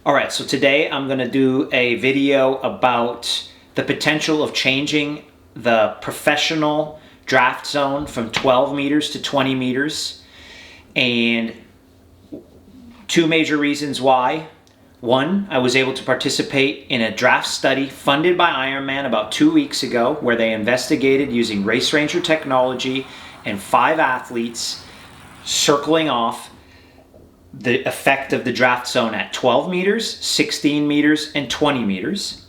All right, so today I'm going to do a video about the potential of changing the professional draft zone from 12 meters to 20 meters, and two major reasons why. One, I was able to participate in a draft study funded by IRONMAN about 2 weeks ago, where they investigated using RaceRanger technology and 5 athletes circling off the effect of the draft zone at 12 meters, 16 meters, and 20 meters.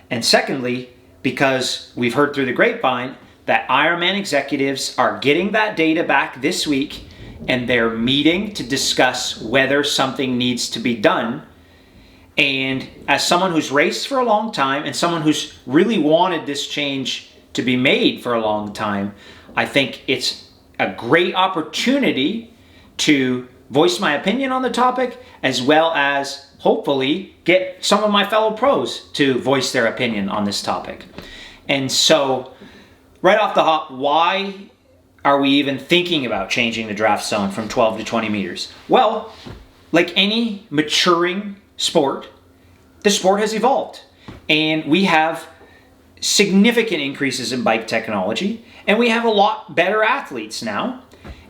And secondly, because we've heard through the grapevine that IRONMAN executives are getting that data back this week, and they're meeting to discuss whether something needs to be done. And as someone who's raced for a long time and someone who's really wanted this change to be made for a long time, I think it's a great opportunity to voice my opinion on the topic, as well as hopefully get some of my fellow pros to voice their opinion on this topic. And so right off the hop, why are we even thinking about changing the draft zone from 12 to 20 meters? Well, like any maturing sport, the sport has evolved, and we have significant increases in bike technology, and we have a lot better athletes now,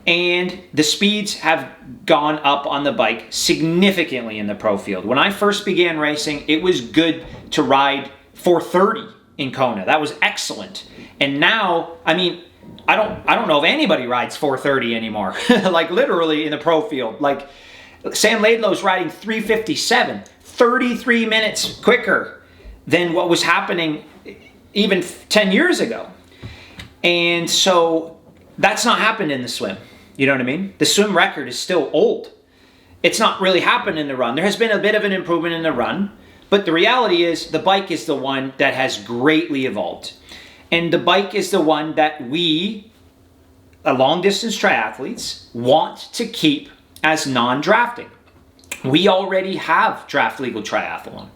and the speeds have gone up on the bike significantly in the pro field. When I first began racing, it was good to ride 430 in Kona. That was excellent. And now, I mean, I don't know if anybody rides 430 anymore. Like literally in the pro field. Like Sam Laidlow's riding 357, 33 minutes quicker than what was happening even 10 years ago. And so that's not happened in the swim. You know what I mean? The swim record is still old. It's not really happened in the run. There has been a bit of an improvement in the run, but the reality is the bike is the one that has greatly evolved. And the bike is the one that we, long distance triathletes, want to keep as non-drafting. We already have draft legal triathlon.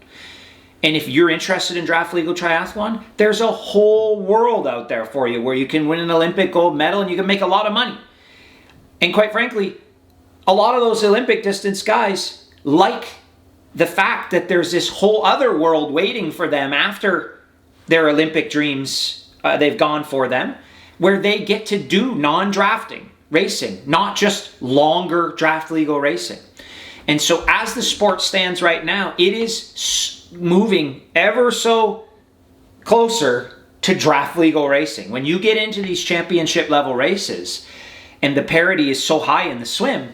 And if you're interested in draft legal triathlon, there's a whole world out there for you where you can win an Olympic gold medal and you can make a lot of money. And quite frankly, a lot of those Olympic distance guys like the fact that there's this whole other world waiting for them after their Olympic dreams they've gone for them, where they get to do non-drafting racing, not just longer draft legal racing. And so as the sport stands right now, it is moving ever so closer to draft legal racing. When you get into these championship level races and the parity is so high in the swim,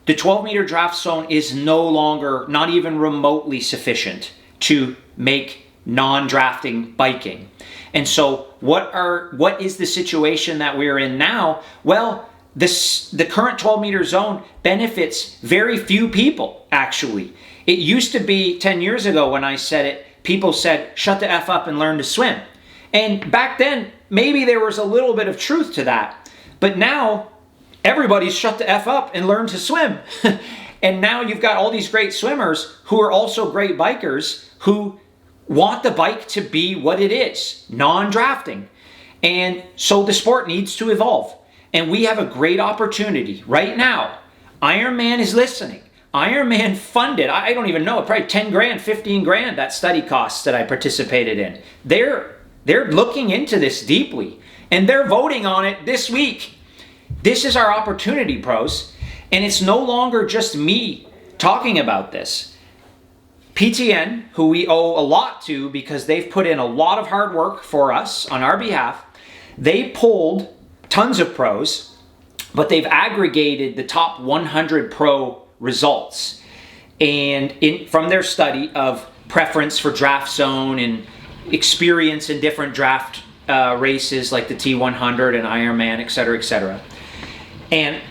the 12-meter draft zone is no longer, not even remotely sufficient to make non-drafting biking. And so what is the situation that we're in now? Well, the current 12-meter zone benefits very few people, actually. It used to be 10 years ago when I said it, people said, shut the F up and learn to swim. And back then, maybe there was a little bit of truth to that. But now, everybody's shut the F up and learned to swim. And now you've got all these great swimmers who are also great bikers who want the bike to be what it is, non-drafting. And so the sport needs to evolve. And we have a great opportunity right now. IRONMAN is listening. IRONMAN funded, I don't even know, probably 10 grand, 15 grand, that study costs that I participated in. They're looking into this deeply, and they're voting on it this week. This is our opportunity, pros. And it's no longer just me talking about this. PTN, who we owe a lot to because they've put in a lot of hard work for us on our behalf, they polled tons of pros, but they've aggregated the top 100 pro results. And from their study of preference for draft zone and experience in different draft races like the T100 and IRONMAN, etc., etc. And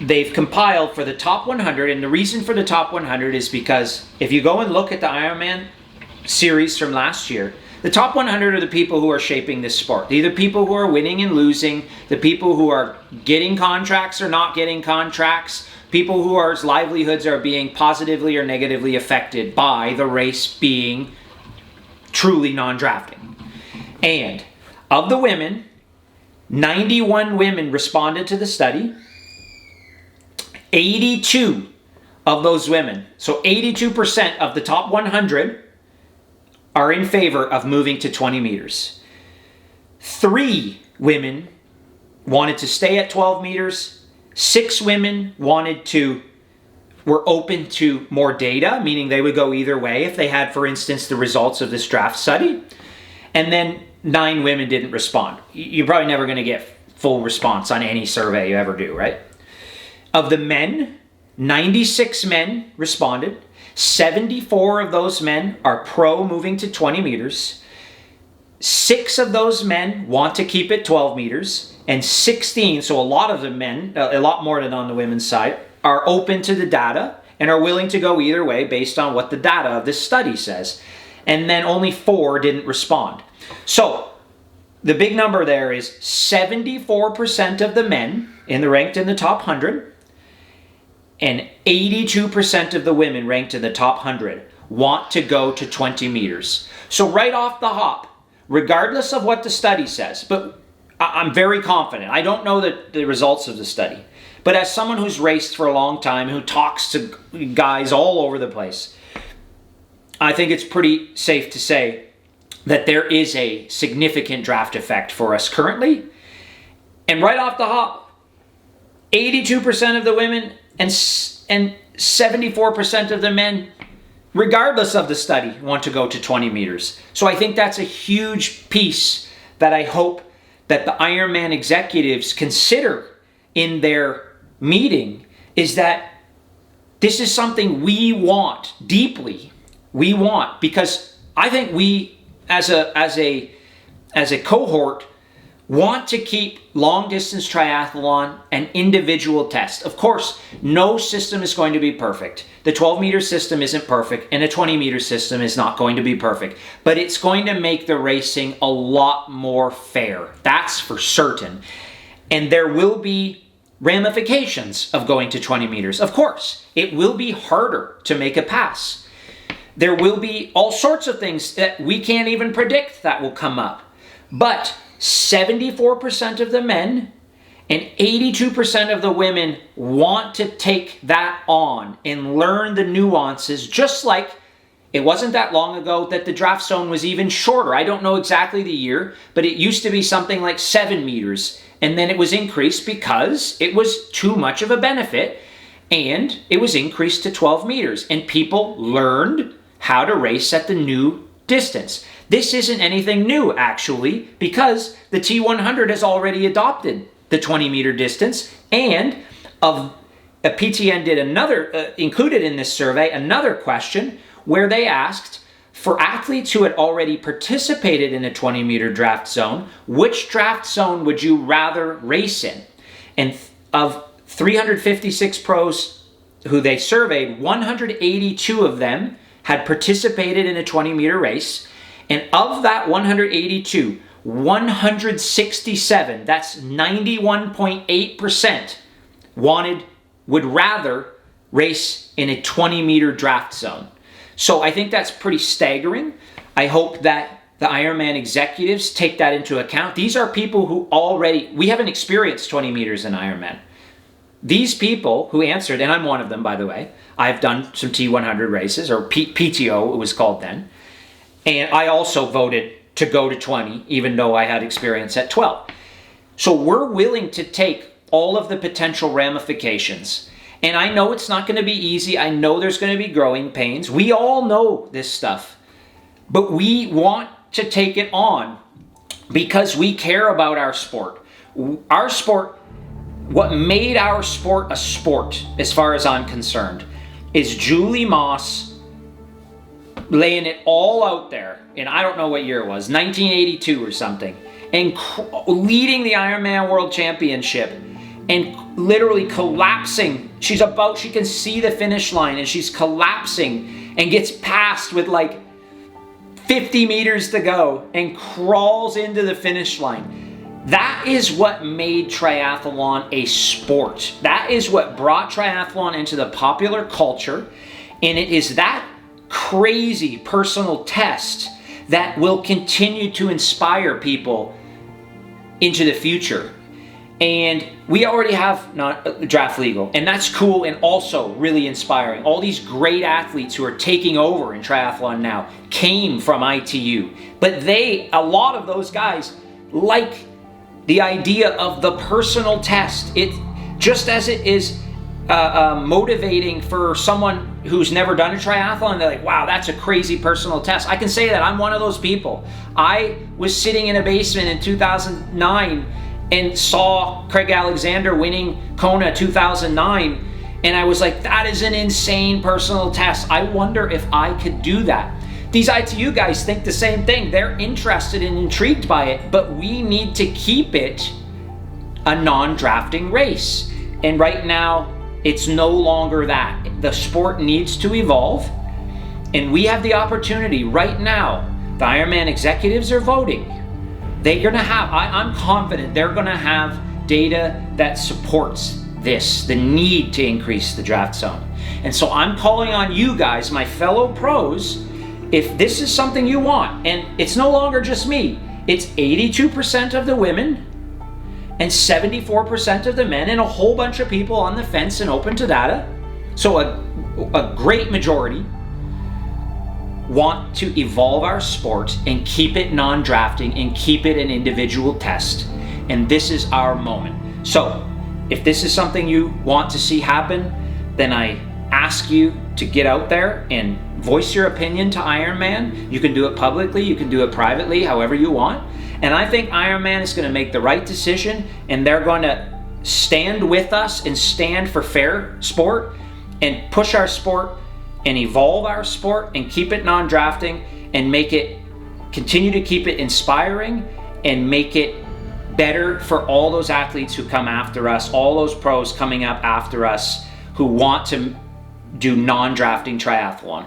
they've compiled for the top 100, and the reason for the top 100 is because if you go and look at the IRONMAN series from last year, the top 100 are the people who are shaping this sport. They're the people who are winning and losing, the people who are getting contracts or not getting contracts, people whose livelihoods are being positively or negatively affected by the race being truly non-drafting. And of the women, 91 women responded to the study. 82 of those women, so 82% of the top 100 are in favor of moving to 20 meters. 3 women wanted to stay at 12 meters. 6 women were open to more data, meaning they would go either way if they had, for instance, the results of this draft study. And then 9 women didn't respond. You're probably never going to get full response on any survey you ever do, right? Of the men, 96 men responded. 74 of those men are pro moving to 20 meters. 6 of those men want to keep it 12 meters. And 16, so a lot of the men, a lot more than on the women's side, are open to the data and are willing to go either way based on what the data of this study says. And then only 4 didn't respond. So the big number there is 74% of the men ranked in the top 100 and 82% of the women ranked in the top 100 want to go to 20 meters. So right off the hop, regardless of what the study says, but I'm very confident. I don't know the results of the study, but as someone who's raced for a long time, who talks to guys all over the place, I think it's pretty safe to say that there is a significant draft effect for us currently. And right off the hop, 82% of the women and 74% of the men, regardless of the study, want to go to 20 meters. So I think that's a huge piece that I hope that the Ironman executives consider in their meeting, is that this is something we want deeply. We want, because I think we as a cohort want to keep long distance triathlon an individual test. Of course, no system is going to be perfect. The 12 meter system isn't perfect, and a 20 meter system is not going to be perfect, but it's going to make the racing a lot more fair. That's for certain. And there will be ramifications of going to 20 meters. Of course, it will be harder to make a pass. There will be all sorts of things that we can't even predict that will come up. But 74% of the men and 82% of the women want to take that on and learn the nuances, just like it wasn't that long ago that the draft zone was even shorter. I don't know exactly the year, but it used to be something like 7 meters, and then it was increased because it was too much of a benefit, and it was increased to 12 meters, and people learned how to race at the new distance. This isn't anything new, actually, because the T100 has already adopted the 20-meter distance, and PTN did included in this survey another question where they asked for athletes who had already participated in a 20-meter draft zone, which draft zone would you rather race in? And of 356 pros who they surveyed, 182 of them had participated in a 20-meter race. And of that 182, 167, that's 91.8%, would rather race in a 20-meter draft zone. So I think that's pretty staggering. I hope that the Ironman executives take that into account. These are people who we haven't experienced 20 meters in Ironman. These people who answered, and I'm one of them, by the way, I've done some T100 races, or PTO it was called then, and I also voted to go to 20, even though I had experience at 12. So we're willing to take all of the potential ramifications. And I know it's not going to be easy. I know there's going to be growing pains. We all know this stuff. But we want to take it on because we care about our sport. Our sport, what made our sport a sport, as far as I'm concerned, is Julie Moss laying it all out there, and I don't know what year it was, 1982 or something, and leading the Ironman World Championship and literally collapsing. She can see the finish line, and she's collapsing and gets past with like 50 meters to go and crawls into the finish line. That is what made triathlon a sport. That is what brought triathlon into the popular culture, and it is that crazy personal test that will continue to inspire people into the future. And we already have not draft legal, and that's cool and also really inspiring. All these great athletes who are taking over in triathlon now came from ITU, but a lot of those guys like the idea of the personal test. It just as it is motivating for someone who's never done a triathlon. They're like, wow, that's a crazy personal test. I can say that I'm one of those people. I was sitting in a basement in 2009 and saw Craig Alexander winning Kona 2009, and I was like, that is an insane personal test. I wonder if I could do that. These ITU guys think the same thing. They're interested and intrigued by it, but we need to keep it a non-drafting race. And right now, it's no longer that. The sport needs to evolve, and we have the opportunity right now. The Ironman executives are voting. They're gonna have, I'm confident they're gonna have data that supports this, the need to increase the draft zone. And so I'm calling on you guys, my fellow pros, if this is something you want, and it's no longer just me, it's 82% of the women and 74% of the men and a whole bunch of people on the fence and open to data. So a great majority want to evolve our sport and keep it non-drafting and keep it an individual test. And this is our moment. So if this is something you want to see happen, then I ask you to get out there and voice your opinion to Ironman. You can do it publicly, you can do it privately, however you want. And I think Ironman is going to make the right decision, and they're going to stand with us and stand for fair sport and push our sport and evolve our sport and keep it non-drafting and continue to keep it inspiring and make it better for all those athletes who come after us, all those pros coming up after us who want to do non-drafting triathlon.